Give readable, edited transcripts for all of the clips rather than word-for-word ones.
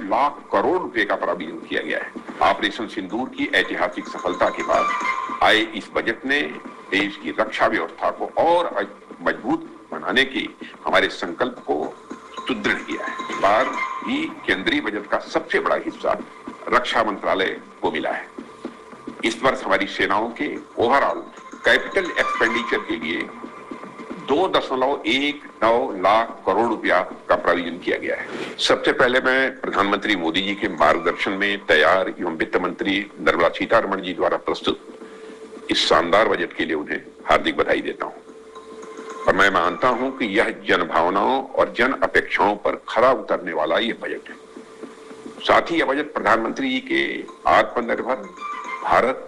लाख करोड़ रुपए का प्रावधान किया गया है। ऑपरेशन सिंदूर की ऐतिहासिक सफलता के बाद आए इस बजट ने देश की रक्षा व्यवस्था को और मजबूत बनाने के हमारे संकल्प को सुदृढ़ किया है। इस बार भी केंद्रीय बजट का सबसे बड़ा हिस्सा रक्षा मंत्रालय को मिला है। इस वर्ष हमारी सेनाओं के ओवरऑल कैपिटल एक्सपेंडिचर के लिए 2.19 लाख करोड़ रुपया का प्रावधान किया गया है। सबसे पहले मैं प्रधानमंत्री मोदी जी के मार्गदर्शन में तैयार एवं वित्त मंत्री निर्मला सीतारमण जी द्वारा प्रस्तुत इस शानदार बजट के लिए उन्हें हार्दिक बधाई देता हूं और मैं मानता हूं कि यह जन भावनाओं और जन अपेक्षाओं पर खरा उतरने वाला यह बजट है। साथ ही यह बजट प्रधानमंत्री जी के आत्मनिर्भर भारत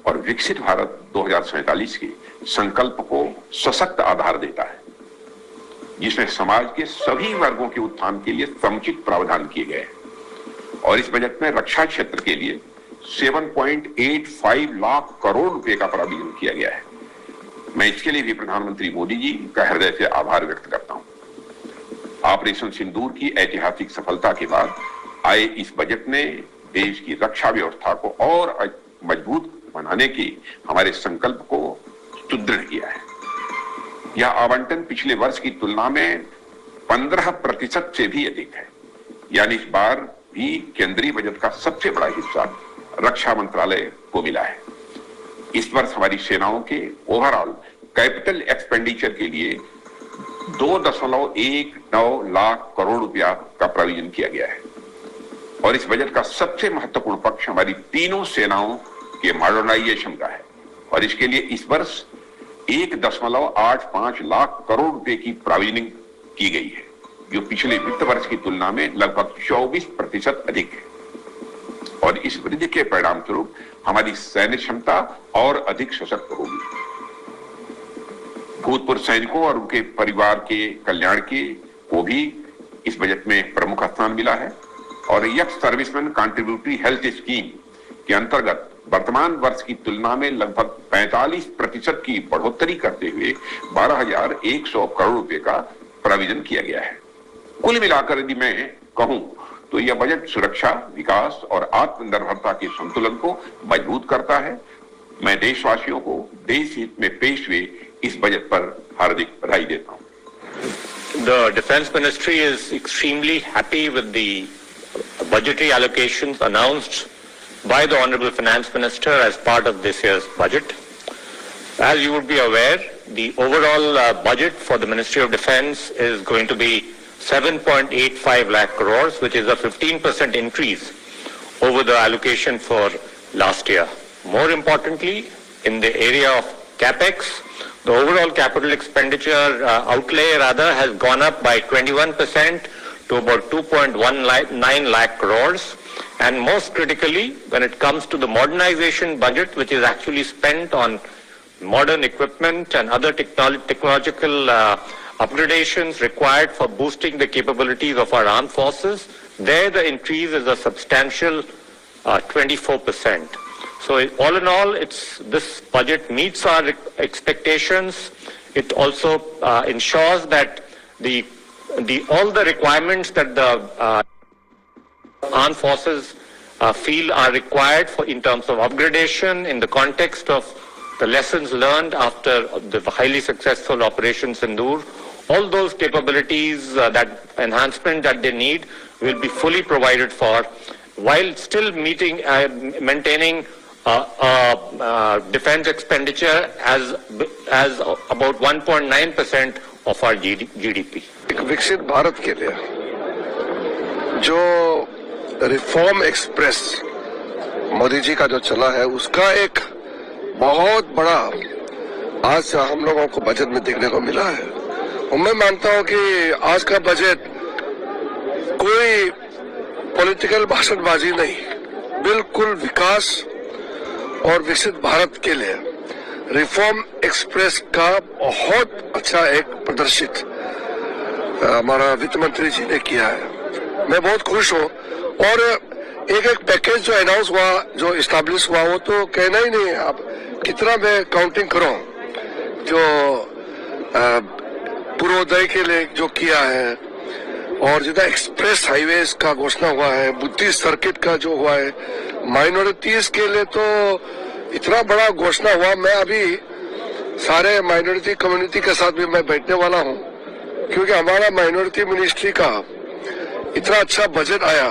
और विकसित भारत 2047 के संकल्प को सशक्त आधार देता है, जिसमें समाज के सभी वर्गों के उत्थान के लिए समुचित प्रावधान किए गए हैं। और इस बजट में रक्षा क्षेत्र के लिए 7.85 लाख करोड़ रुपए का प्रावधान किया गया है। मैं इसके लिए भी प्रधानमंत्री मोदी जी का हृदय से आभार व्यक्त करता हूं। ऑपरेशन सिंदूर की ऐतिहासिक सफलता के बाद आए इस बजट ने देश की रक्षा व्यवस्था को और मजबूत बनाने के हमारे संकल्प को सुदृढ़ किया है। यह आवंटन पिछले वर्ष की तुलना में 15% से भी अधिक है, यानी इस बार भी केंद्रीय बजट का सबसे बड़ा हिस्सा रक्षा मंत्रालय को मिला है। इस वर्ष हमारी सेनाओं के ओवरऑल कैपिटल एक्सपेंडिचर के लिए 2.19 लाख करोड़ रुपया का प्रावधान किया गया है। और इस बजट का सबसे महत्वपूर्ण पक्ष हमारी तीनों सेनाओं के मॉडर्नाइजेशन का है और इसके लिए इस वर्ष 1.85 लाख करोड़ रुपए की प्रावधान की गई है, जो पिछले वित्त वर्ष की तुलना में लगभग 24% अधिक है। और इस वृद्धि के परिणाम स्वरूप हमारी सैन्य क्षमता और अधिक सशक्त होगी। भूतपूर्व सैनिकों और उनके परिवार के कल्याण को भी इस बजट में प्रमुख स्थान मिला है और young serviceman contributory health scheme के अंतर्गत वर्तमान वर्ष की तुलना में लगभग 45% की बढ़ोतरी करते हुए 12,100 करोड़ रुपए का प्रावधान किया गया है। कुल मिलाकर यदि मैं कहूं तो यह बजट सुरक्षा, विकास और आत्मनिर्भरता के संतुलन को मजबूत करता है। मैं देशवासियों को देश हित में पेश हुए इस बजट पर हार्दिक बधाई देता हूं। The Defence Ministry is extremely happy with the budgetary allocations announced by the Honorable Finance Minister as part of this year's budget. As you would be aware, the overall budget for the Ministry of Defence is going to be 7.85 lakh crores, which is a 15% increase over the allocation for last year. More importantly, in the area of CapEx, the overall capital expenditure outlay has gone up by 21% to about 2.19 lakh crores. And most critically, when it comes to the modernization budget, which is actually spent on modern equipment and other technological upgradations required for boosting the capabilities of our armed forces, there the increase is a substantial 24%. So all in all, this budget meets our expectations. It also ensures that all the requirements that the armed forces feel are required in terms of upgradation in the context of the lessons learned after the highly successful Operation Sindoor. All those capabilities, that enhancement that they need will be fully provided for, while still maintaining defense expenditure as about 1.9% of our GDP. एक विकसित भारत के लिए जो reform express Modi ji का जो चला है, उसका एक बहुत बड़ा आज हम लोगों को बजट में देखने को मिला है। और मैं मानता हूं कि आज का बजट कोई पॉलिटिकल भाषणबाजी नहीं, बिल्कुल विकास और विकसित भारत के लिए रिफॉर्म एक्सप्रेस का बहुत अच्छा एक प्रदर्शित हमारा वित्त मंत्री जी ने किया है। मैं बहुत खुश हूँ। और एक पैकेज जो अनाउंस हुआ, जो इस्टेब्लिश हुआ, वो तो कहना ही नहीं है। आप कितना मैं काउंटिंग करूं, जो पूर्वोदय के लिए जो किया है, और जितना एक्सप्रेस हाईवेज का घोषणा हुआ है, बुद्धिस्ट सर्किट का जो हुआ है, माइनॉरिटीज के लिए तो इतना बड़ा घोषणा हुआ। मैं अभी सारे माइनॉरिटी कम्युनिटी के साथ भी मैं बैठने वाला हूं, क्योंकि हमारा माइनॉरिटी मिनिस्ट्री का इतना अच्छा बजट आया,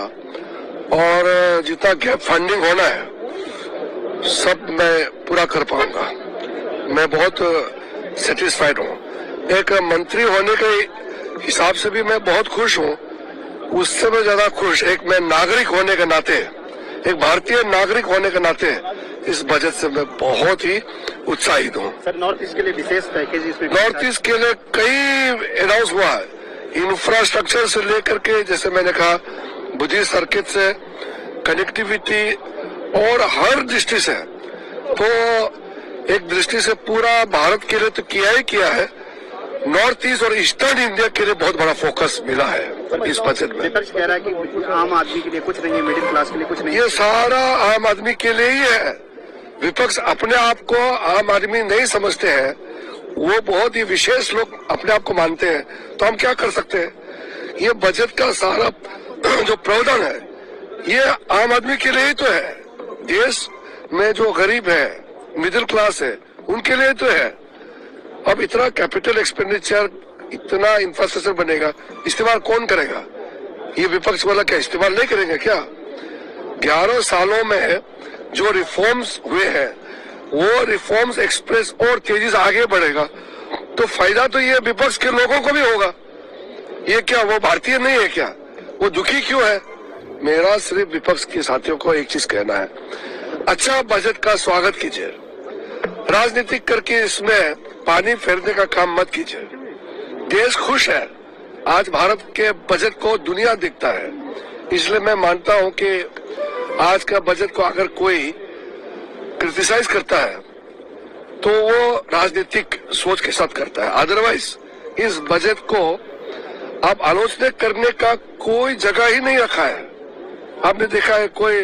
और जितना गैप फंडिंग होना है सब मैं पूरा कर पाऊंगा। मैं बहुत सेटिस्फाइड हूँ। एक मंत्री होने के हिसाब से भी मैं बहुत खुश हूँ, उससे मैं ज्यादा खुश एक मैं नागरिक होने के नाते, एक भारतीय नागरिक होने के नाते इस बजट से मैं बहुत ही उत्साहित हूँ। सर, नॉर्थ ईस्ट के लिए विशेष पैकेज इसमें, नॉर्थ ईस्ट के लिए कई अनाउंस हुआ है, इंफ्रास्ट्रक्चर से लेकर के, जैसे मैंने कहा, बुद्धिस्ट सर्किट से, कनेक्टिविटी और हर दृष्टि से, तो एक दृष्टि से पूरा भारत के लिए तो किया ही किया है। नॉर्थ ईस्ट और ईस्टर्न इंडिया के लिए बहुत बड़ा फोकस मिला है इस बजट में। विपक्ष कह रहा है कि कुछ आम आदमी के लिए कुछ नहीं है, मिडिल क्लास के लिए कुछ नहीं है। ये सारा आम आदमी के लिए ही है। विपक्ष अपने आप को आम आदमी नहीं समझते हैं, वो बहुत ही विशेष लोग अपने आप को मानते हैं। तो हम क्या कर सकते हैं? ये बजट का सारा जो प्रावधान है ये आम आदमी के लिए ही तो है। देश में जो गरीब है, मिडिल क्लास है, उनके लिए तो है। अब इतना कैपिटल एक्सपेंडिचर, इतना इंफ्रास्ट्रक्चर बनेगा, इस्तेमाल कौन करेगा? ये विपक्ष वाला क्या इस्तेमाल नहीं करेंगे क्या? 11 सालों में जो रिफॉर्म्स हुए हैं, वो रिफॉर्म्स एक्सप्रेस और तेजी से आगे बढ़ेगा, तो फायदा तो ये विपक्ष के लोगों को भी होगा। ये क्या वो भारतीय नहीं है क्या? वो दुखी क्यों है? मेरा सिर्फ विपक्ष के साथियों को एक चीज कहना है, अच्छा बजट का स्वागत कीजिए, राजनीतिक करके इसमें पानी फेरने का काम मत कीजिए। देश खुश है, आज भारत के बजट को दुनिया देखता है, इसलिए मैं मानता हूं कि आज का बजट को अगर कोई क्रिटिसाइज करता है तो वो राजनीतिक सोच के साथ करता है। अदरवाइज इस बजट को आप आलोचना करने का कोई जगह ही नहीं रखा है। आपने देखा है कोई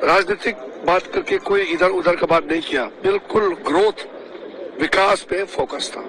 राजनीतिक बात करके कोई इधर उधर का बात नहीं किया, बिल्कुल ग्रोथ, विकास पे फोकस था।